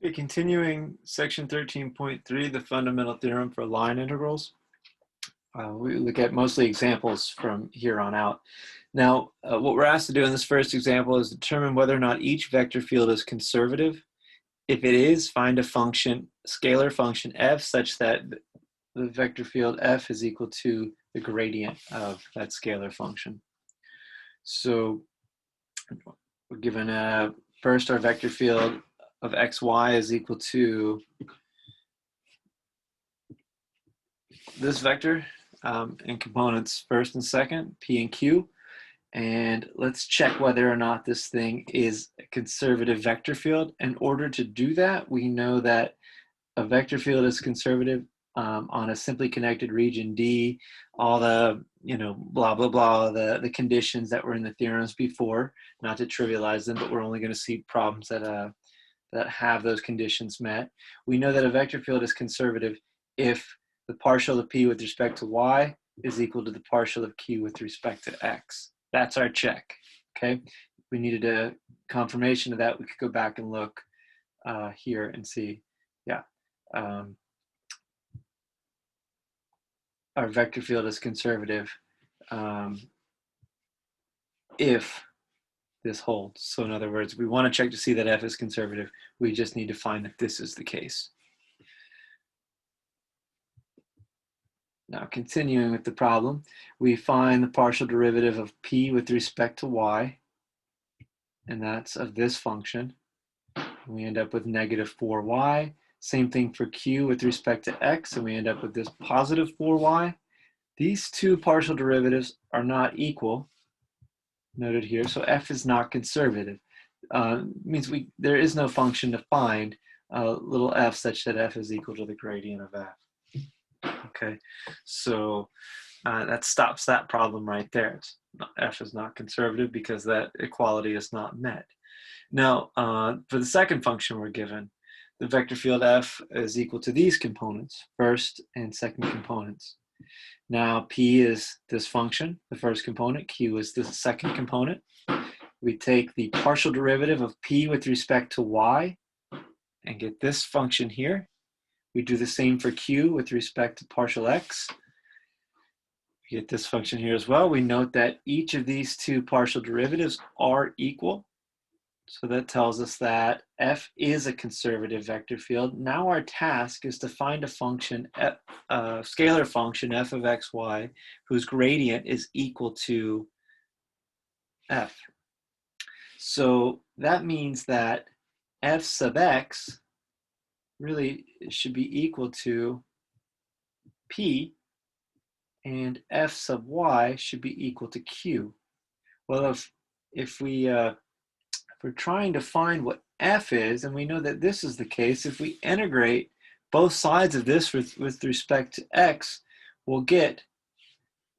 Okay, continuing section 13.3, the fundamental theorem for line integrals. We look at mostly examples from here on out. Now, what we're asked to do in this first example is determine whether or not each vector field is conservative. If it is, find a function, scalar function f, such that the vector field f is equal to the gradient of that scalar function. So we're given first our vector field of xy is equal to this vector in components first and second, p and q. And let's check whether or not this thing is a conservative vector field. In order to do that, we know that a vector field is conservative on a simply connected region D, all the, blah, blah, blah, the conditions that were in the theorems before, not to trivialize them, but we're only going to see problems that have those conditions met. We know that a vector field is conservative if the partial of p with respect to y is equal to the partial of q with respect to x. That's our check, okay? If we needed a confirmation of that, we could go back and look here and see, yeah. Our vector field is conservative if this holds. So in other words, we want to check to see that f is conservative. We just need to find that this is the case. Now, continuing with the problem, we find the partial derivative of p with respect to y, and that's of this function. We end up with negative 4y. Same thing for q with respect to x, and we end up with this positive 4y. These two partial derivatives are not equal, noted here, so f is not conservative. Means there is no function to find little f such that f is equal to the gradient of f. Okay, so that stops that problem right there. F is not conservative because that equality is not met. Now, for the second function we're given, the vector field f is equal to these components, first and second components. Now, p is this function, the first component, q is the second component. We take the partial derivative of p with respect to y and get this function here. We do the same for q with respect to partial x. We get this function here as well. We note that each of these two partial derivatives are equal. So that tells us that f is a conservative vector field. Now our task is to find a function, a scalar function, f of xy, whose gradient is equal to f. So that means that f sub x really should be equal to p, and f sub y should be equal to q. Well, if we're trying to find what f is, and we know that this is the case, if we integrate both sides of this with respect to x, we'll get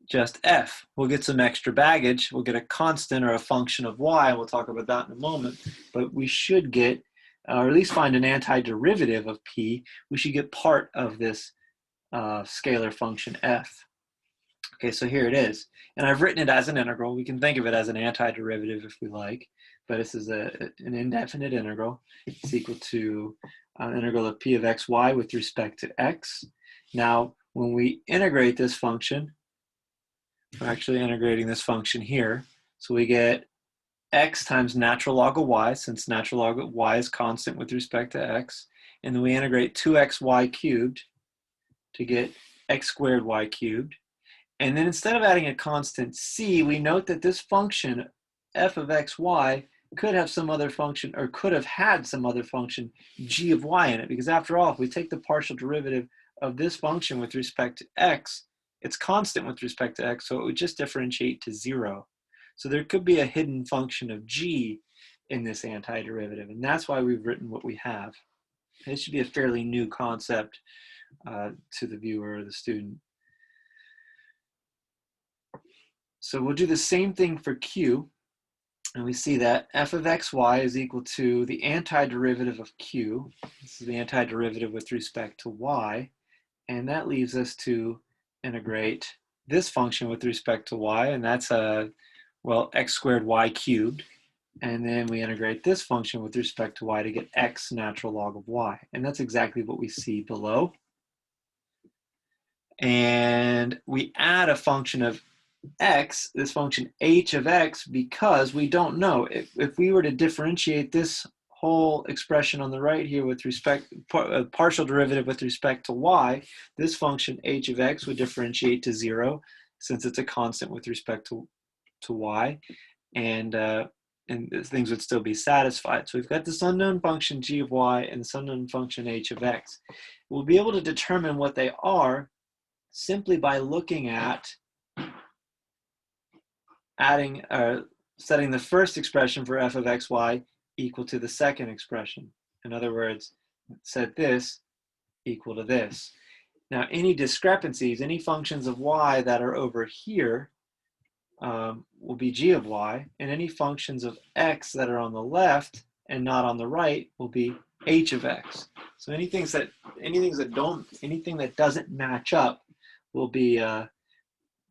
just f. We'll get some extra baggage. We'll get a constant or a function of y, and we'll talk about that in a moment. But we should get, or at least find an antiderivative of p. We should get part of this scalar function f. Okay, so here it is. And I've written it as an integral. We can think of it as an antiderivative if we like, but this is an indefinite integral. It's equal to an integral of p of xy with respect to x. Now, when we integrate this function, we're actually integrating this function here. So we get x times natural log of y, since natural log of y is constant with respect to x. And then we integrate 2xy cubed to get x squared y cubed. And then instead of adding a constant c, we note that this function, f of xy, could have some other function, or could have had some other function, g of y in it. Because after all, if we take the partial derivative of this function with respect to x, it's constant with respect to x, so it would just differentiate to 0. So there could be a hidden function of g in this antiderivative, and that's why we've written what we have. This should be a fairly new concept to the viewer or the student. So we'll do the same thing for q, and we see that f of xy is equal to the antiderivative of q. This is the antiderivative with respect to y, and that leaves us to integrate this function with respect to y, and that's well, x squared y cubed. and then we integrate this function with respect to y to get x natural log of y. And that's exactly what we see below. And we add a function of x, this function h of x, because we don't know. If we were to differentiate this whole expression on the right here with respect, partial derivative with respect to y, this function h of x would differentiate to 0 since it's a constant with respect to y, and things would still be satisfied. So we've got this unknown function g of y and this unknown function h of x. We'll be able to determine what they are simply by looking at setting the first expression for f of xy equal to the second expression. In other words, set this equal to this. Now, any discrepancies, any functions of y that are over here will be g of y, and any functions of x that are on the left and not on the right will be h of x. So anything that doesn't match up will be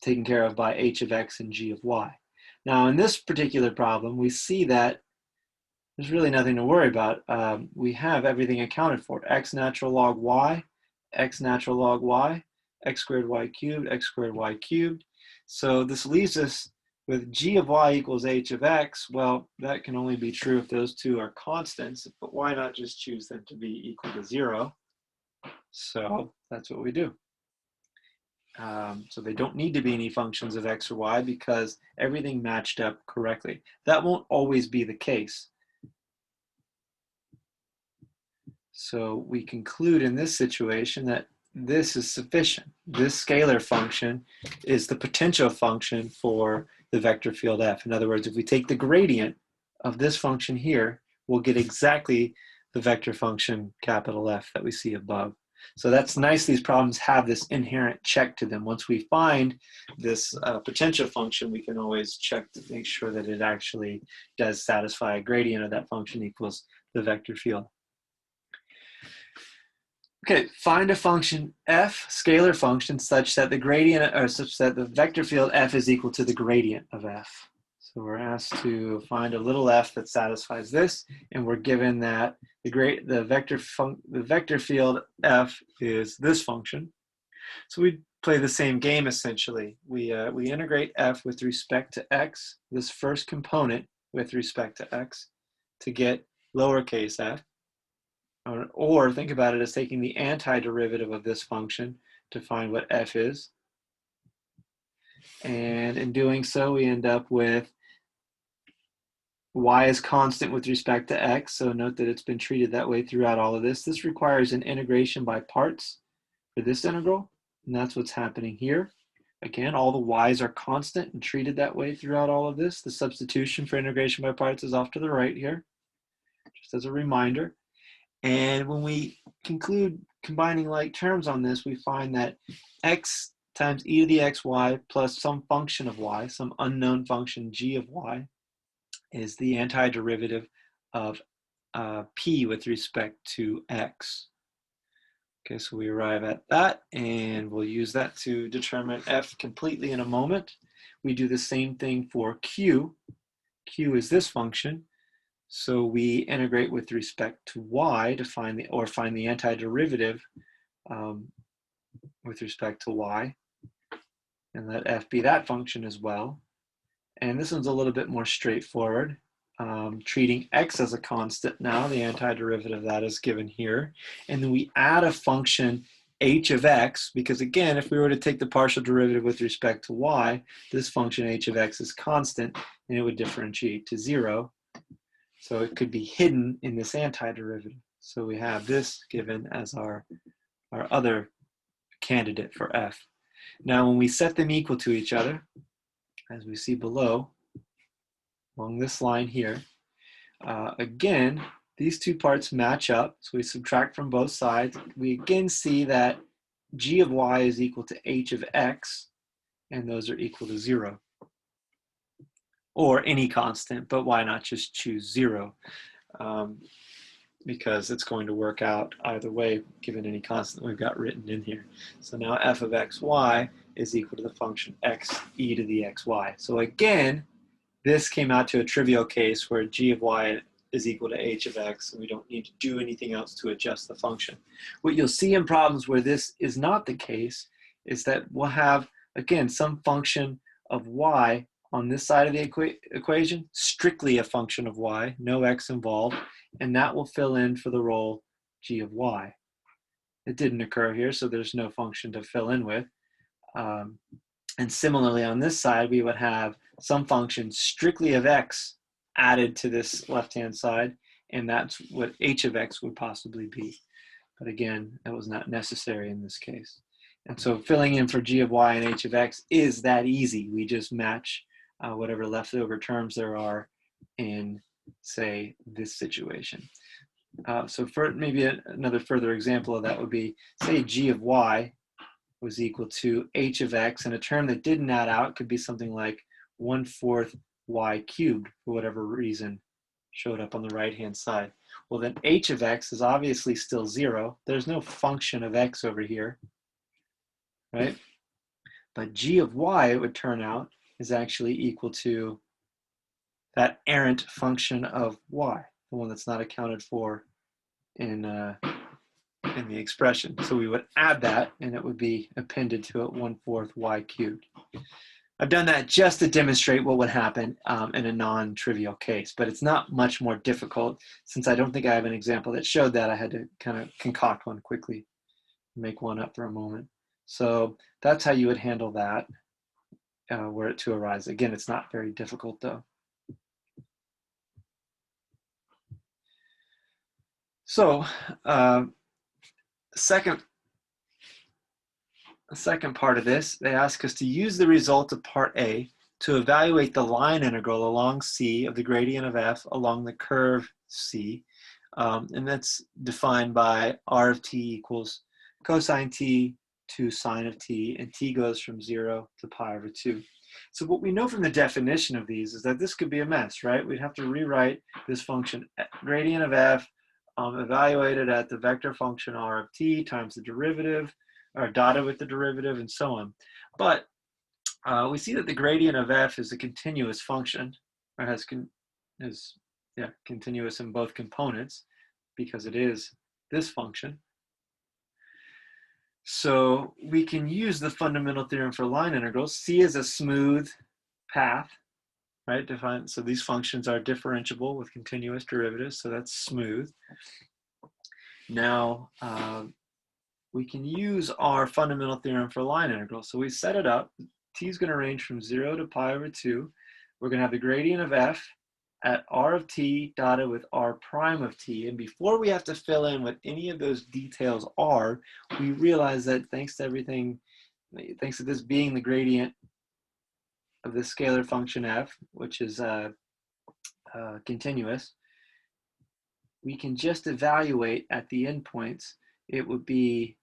taken care of by h of x and g of y. Now, in this particular problem, we see that there's really nothing to worry about. We have everything accounted for. X natural log y, x natural log y, x squared y cubed, x squared y cubed. So this leaves us with g of y equals h of x. Well, that can only be true if those two are constants, but why not just choose them to be equal to 0? So that's what we do. So they don't need to be any functions of x or y because everything matched up correctly. That won't always be the case. So we conclude in this situation that this is sufficient. This scalar function is the potential function for the vector field f. In other words, if we take the gradient of this function here, we'll get exactly the vector function capital F that we see above. So that's nice. These problems have this inherent check to them. Once we find this potential function, we can always check to make sure that it actually does satisfy a gradient of that function equals the vector field. Okay, find a function f, scalar function, such that the gradient, or such that the vector field f is equal to the gradient of f. So we're asked to find a little f that satisfies this, and we're given that the vector field f is this function. So we play the same game essentially. We integrate f with respect to x, this first component with respect to x, to get lowercase f. Or think about it as taking the antiderivative of this function to find what f is. And in doing so, we end up with y is constant with respect to x. So note that it's been treated that way throughout all of this. This requires an integration by parts for this integral, and that's what's happening here. Again, all the y's are constant and treated that way throughout all of this. The substitution for integration by parts is off to the right here, just as a reminder. And when we conclude combining like terms on this, we find that x times e to the xy plus some function of y, some unknown function g of y, is the antiderivative of p with respect to x. Okay, so we arrive at that, and we'll use that to determine f completely in a moment. We do the same thing for q. Q is this function. So we integrate with respect to y to find the antiderivative with respect to y, and let f be that function as well. And this one's a little bit more straightforward. Treating x as a constant now, the antiderivative of that is given here. And then we add a function h of x, because again, if we were to take the partial derivative with respect to y, this function h of x is constant, and it would differentiate to 0. So it could be hidden in this antiderivative. So we have this given as our other candidate for f. Now when we set them equal to each other, as we see below, along this line here, again, these two parts match up. So we subtract from both sides. We again see that g of y is equal to h of x, and those are equal to 0. Or any constant, but why not just choose 0? Because it's going to work out either way given any constant we've got written in here. So now f of xy is equal to the function x e to the xy. So again, this came out to a trivial case where g of y is equal to h of x, and we don't need to do anything else to adjust the function. What you'll see in problems where this is not the case is that we'll have, again, some function of y on this side of the equation, strictly a function of y, no x involved, and that will fill in for the role g of y. It didn't occur here, so there's no function to fill in with. And similarly on this side, we would have some function strictly of x added to this left-hand side, and that's what h of x would possibly be. But again, that was not necessary in this case. And so filling in for g of y and h of x is that easy. We just match whatever leftover terms there are in, say, this situation. So for maybe another further example of that would be, say, g of y was equal to h of x, and a term that didn't add out could be something like 1/4 y cubed, for whatever reason showed up on the right-hand side. Well, then h of x is obviously still 0. There's no function of x over here, right? But g of y, it would turn out, is actually equal to that errant function of y, the one that's not accounted for in the expression. So we would add that, and it would be appended to it 1/4 y cubed. I've done that just to demonstrate what would happen in a non-trivial case, but it's not much more difficult. Since I don't think I have an example that showed that, I had to kind of concoct one quickly, make one up for a moment. So that's how you would handle that were it to arise. Again, it's not very difficult though. So second part of this, they ask us to use the result of part A to evaluate the line integral along C of the gradient of f along the curve C. And that's defined by r of t equals cosine t to sine of t, and t goes from 0 to pi over 2. So what we know from the definition of these is that this could be a mess, right? We'd have to rewrite this function, gradient of f, evaluated at the vector function r of t times the derivative, or dotted with the derivative, and so on. But we see that the gradient of f is a continuous function, or is continuous in both components, because it is this function. So we can use the fundamental theorem for line integrals. C is a smooth path, right? So these functions are differentiable with continuous derivatives, so that's smooth. Now, we can use our fundamental theorem for line integrals. So we set it up. T is going to range from 0 to pi over 2. We're going to have the gradient of f at r of t dotted with r prime of t. And before we have to fill in what any of those details are, we realize that thanks to this being the gradient of the scalar function f, which is continuous, we can just evaluate at the endpoints. It would be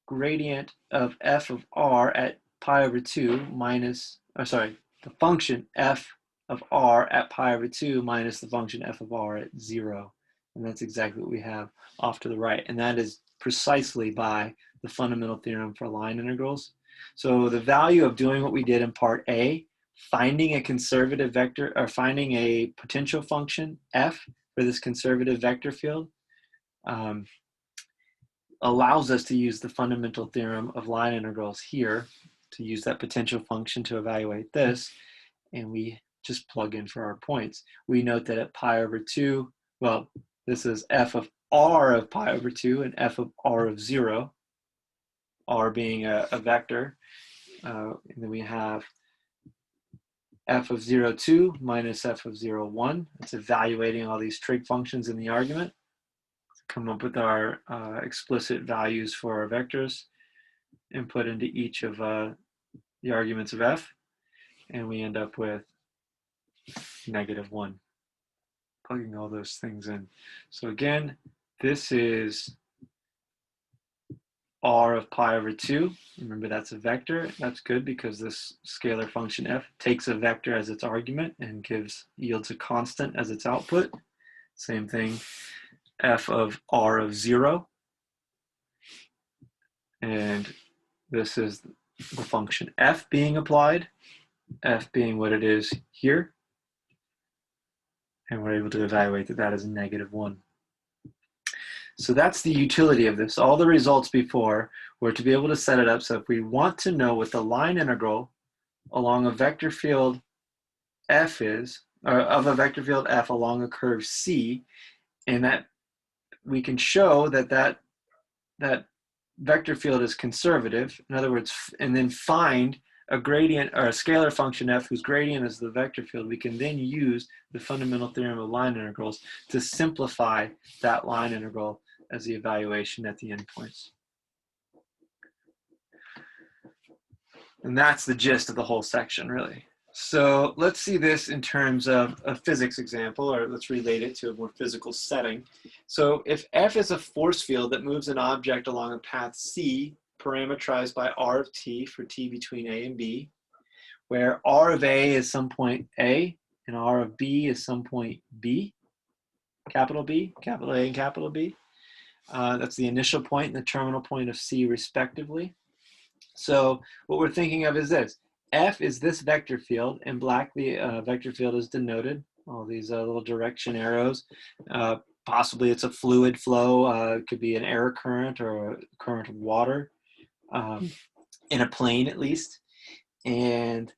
gradient of f of r at pi over 2 minus, the function f of r at pi over 2 minus the function f of r at 0. And that's exactly what we have off to the right. And that is precisely by the fundamental theorem for line integrals. So the value of doing what we did in part A, finding a conservative vector, or finding a potential function f for this conservative vector field, allows us to use the fundamental theorem of line integrals here to use that potential function to evaluate this, and we just plug in for our points. We note that at pi over 2, well, this is f of r of pi over 2 and f of r of 0, r being a vector, and then we have f of 0, 2 minus f of 0, 1. It's evaluating all these trig functions in the argument. Come up with our explicit values for our vectors, input into each of the arguments of f, and we end up with -1, plugging all those things in. So again, this is r of pi over 2. Remember, that's a vector. That's good because this scalar function f takes a vector as its argument and yields a constant as its output. Same thing, f of r of 0. And this is the function f being applied, f being what it is here, And we're able to evaluate that that is -1. So that's the utility of this. All the results before were to be able to set it up so if we want to know what the line integral along a vector field f is, or of a vector field f along a curve C, and that we can show that that vector field is conservative, in other words, and then find a gradient or a scalar function f whose gradient is the vector field, we can then use the fundamental theorem of line integrals to simplify that line integral as the evaluation at the endpoints. And that's the gist of the whole section, really. So let's see this in terms of a physics example, or let's relate it to a more physical setting. So if F is a force field that moves an object along a path C, parameterized by R of t for t between A and B, where R of A is some point A and R of B is some point B, capital A and capital B. That's the initial point and the terminal point of C respectively. So what we're thinking of is this. F is this vector field. In black, the vector field is denoted. All these little direction arrows. Possibly it's a fluid flow. It could be an air current or a current of water in a plane at least. And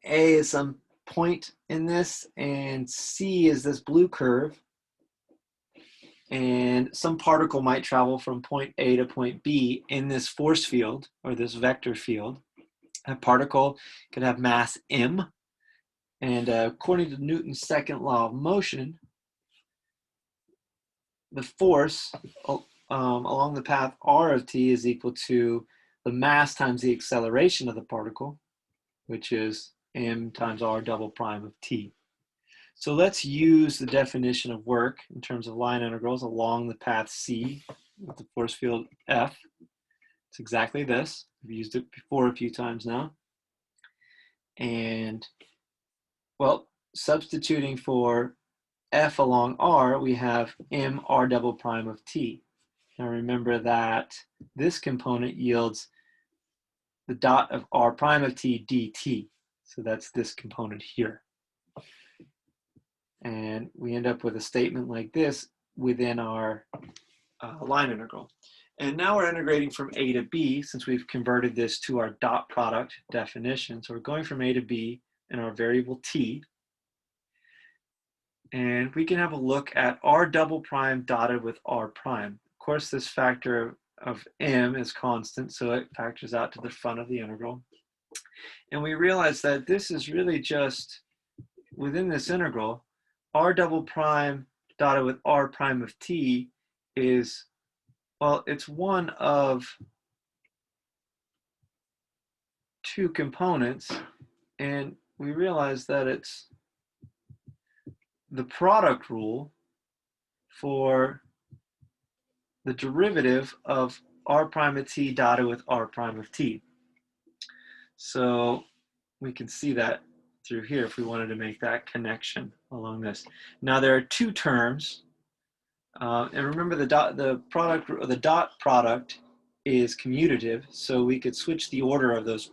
A is some point in this, and C is this blue curve. And some particle might travel from point A to point B in this force field or this vector field. A particle could have mass m, and according to Newton's second law of motion, the force along the path r of t is equal to the mass times the acceleration of the particle, which is m times r double prime of t. So let's use the definition of work in terms of line integrals along the path C with the force field F. It's exactly this. We've used it before a few times now. And, well, substituting for F along R, we have m r double prime of t. Now remember that this component yields the dot of r prime of t dt. So that's this component here. And we end up with a statement like this within our line integral. And now we're integrating from A to B, since we've converted this to our dot product definition. So we're going from A to B in our variable t. And we can have a look at r double prime dotted with r prime. Of course, this factor of m is constant, so it factors out to the front of the integral. And we realize that this is really just, within this integral, r double prime dotted with r prime of t is, well, it's one of two components, and we realize that it's the product rule for the derivative of r prime of t dotted with r prime of t. So we can see that through here if we wanted to make that connection along this. Now there are two terms, and remember the dot product is commutative, so we could switch the order of those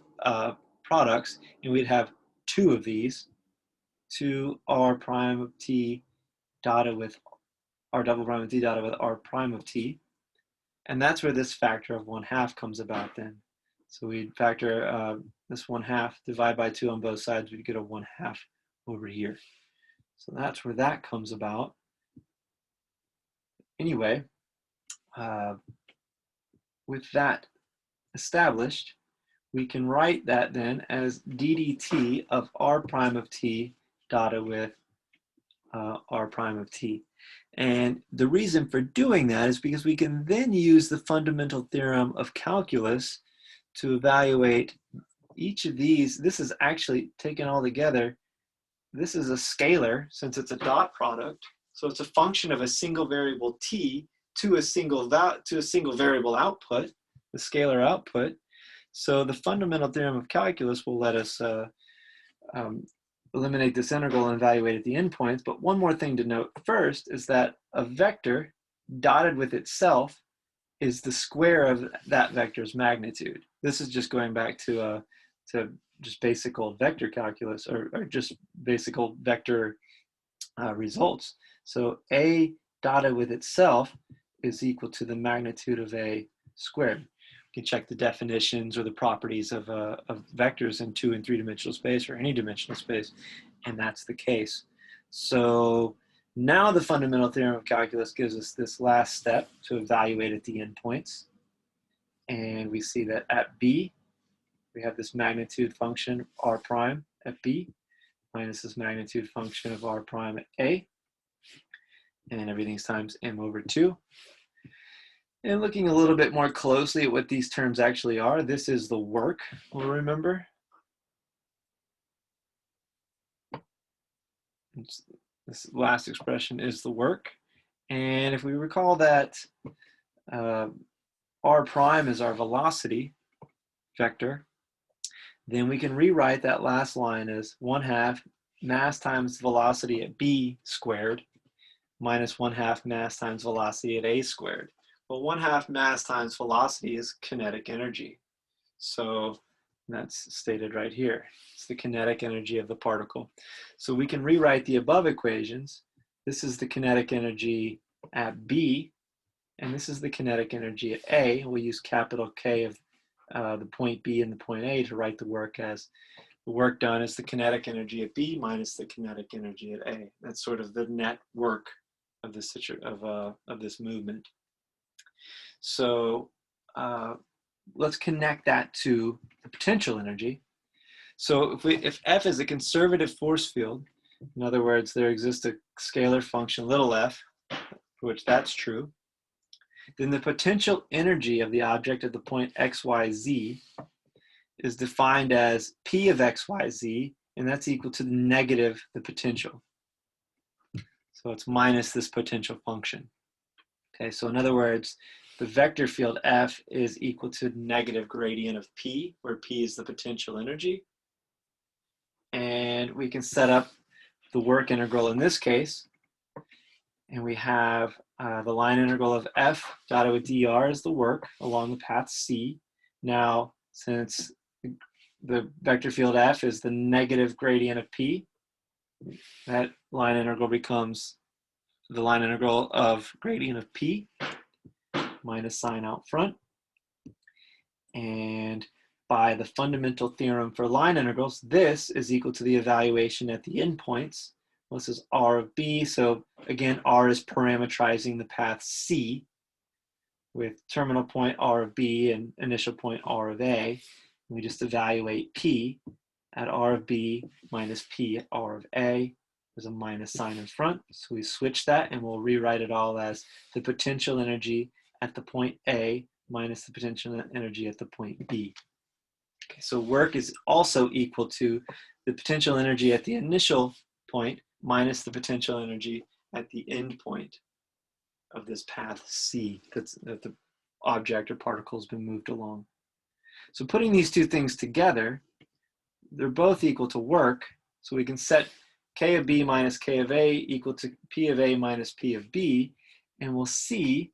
products, and we'd have two of these, 2r prime of t dotted with r double prime of t dotted with r prime of t, and that's where this factor of 1/2 comes about then. So we'd factor this 1/2, divide by 2 on both sides, we'd get a 1/2 over here. So that's where that comes about. Anyway, with that established, we can write that then as ddt of r prime of t dotted with r prime of t. And the reason for doing that is because we can then use the fundamental theorem of calculus to evaluate each of these. This is actually taken all together. This is a scalar since it's a dot product. So it's a function of a single variable t to a single variable output, the scalar output. So the fundamental theorem of calculus will let us eliminate this integral and evaluate at the endpoints. But one more thing to note first is that a vector dotted with itself is the square of that vector's magnitude. This is just going back to just basic old vector calculus, or just basic old vector results. So A dotted with itself is equal to the magnitude of A squared. You can check the definitions or the properties of vectors in 2- and 3-dimensional space or any dimensional space, and that's the case. So now the fundamental theorem of calculus gives us this last step to evaluate at the endpoints. And we see that at B, we have this magnitude function r prime at B minus this magnitude function of r prime at A. And everything's times m over 2. And looking a little bit more closely at what these terms actually are, this is the work, we'll remember. This last expression is the work. And if we recall that r prime is our velocity vector, then we can rewrite that last line as 1/2 mass times velocity at B squared minus 1/2 mass times velocity at A squared. Well, 1/2 mass times velocity is kinetic energy. So that's stated right here. It's the kinetic energy of the particle. So we can rewrite the above equations. This is the kinetic energy at B, and this is the kinetic energy at A. We'll use capital K of the point B and the point A to write the work as the work done is the kinetic energy at B minus the kinetic energy at A. That's sort of the net work of this movement. So let's connect that to the potential energy. So if F is a conservative force field, in other words, there exists a scalar function little f, for which that's true, then the potential energy of the object at the point x, y, z is defined as P of x, y, z, and that's equal to the potential. So it's minus this potential function. Okay, so in other words, the vector field F is equal to negative gradient of P, where P is the potential energy. And we can set up the work integral in this case. And we have the line integral of F dotted with dr is the work along the path C. Now, since the vector field F is the negative gradient of P, that line integral becomes the line integral of gradient of P minus sign out front. And by the fundamental theorem for line integrals, this is equal to the evaluation at the endpoints. Well, this is r of B, so again, r is parametrizing the path C with terminal point r of B and initial point r of A. And we just evaluate P at r of B minus P at r of A. There's a minus sign in front, so we switch that and we'll rewrite it all as the potential energy at the point A minus the potential energy at the point B. Okay, so work is also equal to the potential energy at the initial point minus the potential energy at the end point of this path C that the object or particle has been moved along. So putting these two things together, they're both equal to work, so we can set K of B minus K of A equal to P of A minus P of B, and we'll see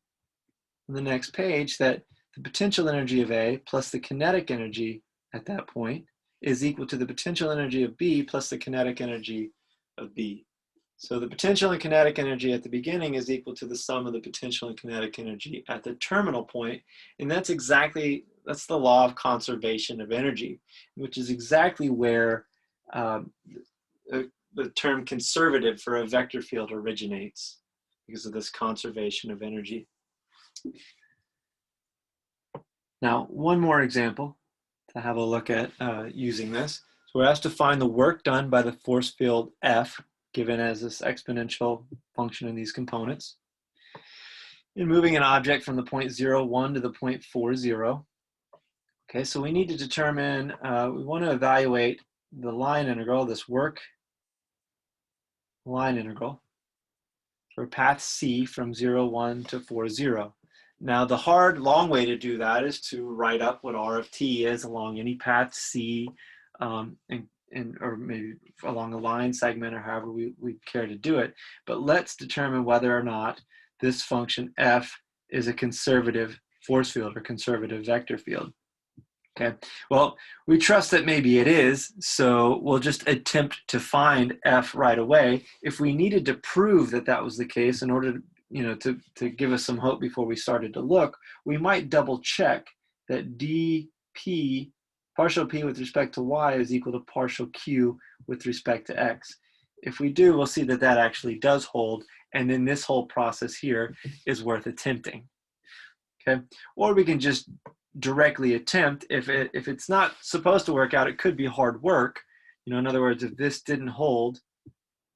on the next page that the potential energy of A plus the kinetic energy at that point is equal to the potential energy of B plus the kinetic energy of B. So the potential and kinetic energy at the beginning is equal to the sum of the potential and kinetic energy at the terminal point, and that's the law of conservation of energy, which is exactly where the term conservative for a vector field originates, because of this conservation of energy. Now, one more example to have a look at using this. So we're asked to find the work done by the force field F, given as this exponential function in these components, in moving an object from the point 0, 1 to the point 4, 0. Okay, so we need to determine, we want to evaluate the line integral, this work line integral, for path C from 0, 1 to 4, 0. Now, the hard, long way to do that is to write up what r of t is along any path C, or maybe along a line segment, or however we care to do it. But let's determine whether or not this function f is a conservative force field or conservative vector field. Okay, well, we trust that maybe it is, so we'll just attempt to find f right away. If we needed to prove that that was the case in order to, to give us some hope before we started to look, we might double check that dp, partial p with respect to y is equal to partial q with respect to x. If we do, we'll see that that actually does hold, and then this whole process here is worth attempting. Okay, or we can just directly attempt. If it's not supposed to work out, it could be hard work. In other words, if this didn't hold,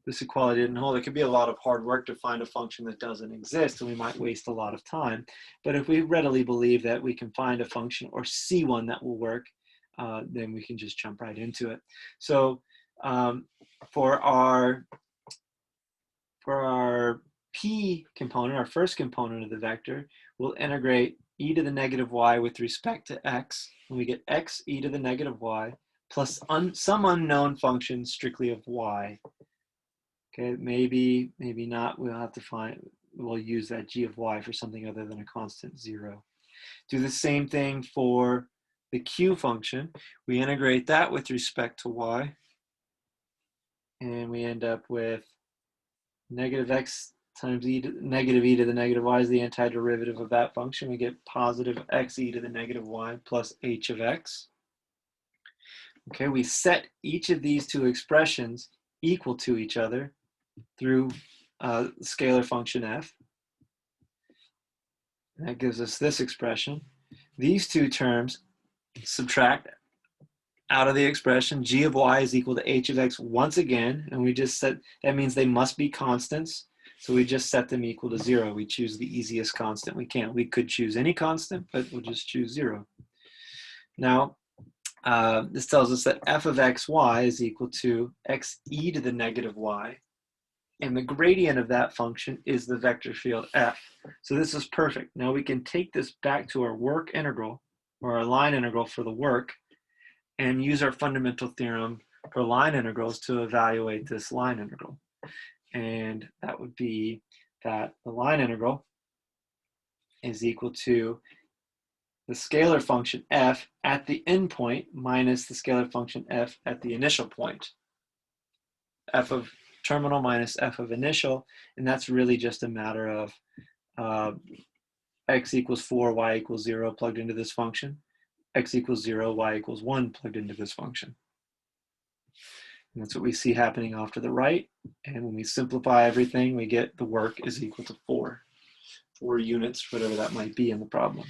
this equality didn't hold, it could be a lot of hard work to find a function that doesn't exist, and we might waste a lot of time. But if we readily believe that we can find a function or see one that will work, then we can just jump right into it. So for our p component, our first component of the vector, we'll integrate e to the negative y with respect to x, and we get x e to the negative y plus some unknown function strictly of y. Okay, maybe not. We'll use that g of y for something other than a constant 0. Do the same thing for the q function. We integrate that with respect to y, and we end up with negative x times negative e to the negative y is the antiderivative of that function. We get positive x e to the negative y plus h of x. Okay, we set each of these two expressions equal to each other through scalar function f. And that gives us this expression. These two terms subtract out of the expression. G of y is equal to h of x once again, and we just set, that means they must be constants. So we just set them equal to 0. We choose the easiest constant we can. We could choose any constant, but we'll just choose 0. Now, this tells us that f of xy is equal to x e to the negative y. And the gradient of that function is the vector field f. So this is perfect. Now we can take this back to our work integral, or our line integral for the work, and use our fundamental theorem for line integrals to evaluate this line integral. And that would be that the line integral is equal to the scalar function f at the endpoint minus the scalar function f at the initial point. F of terminal minus f of initial, and that's really just a matter of x equals 4, y equals 0 plugged into this function, x equals 0, y equals 1 plugged into this function. And that's what we see happening off to the right. And when we simplify everything, we get the work is equal to 4 units, whatever that might be in the problem.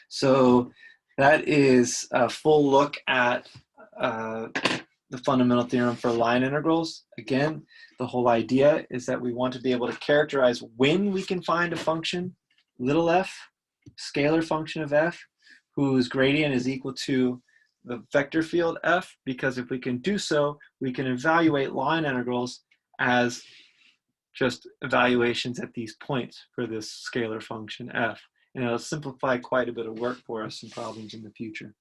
So that is a full look at the fundamental theorem for line integrals. Again, the whole idea is that we want to be able to characterize when we can find a function, little f, scalar function of f, whose gradient is equal to the vector field f, because if we can do so, we can evaluate line integrals as just evaluations at these points for this scalar function f. And it'll simplify quite a bit of work for us in problems in the future.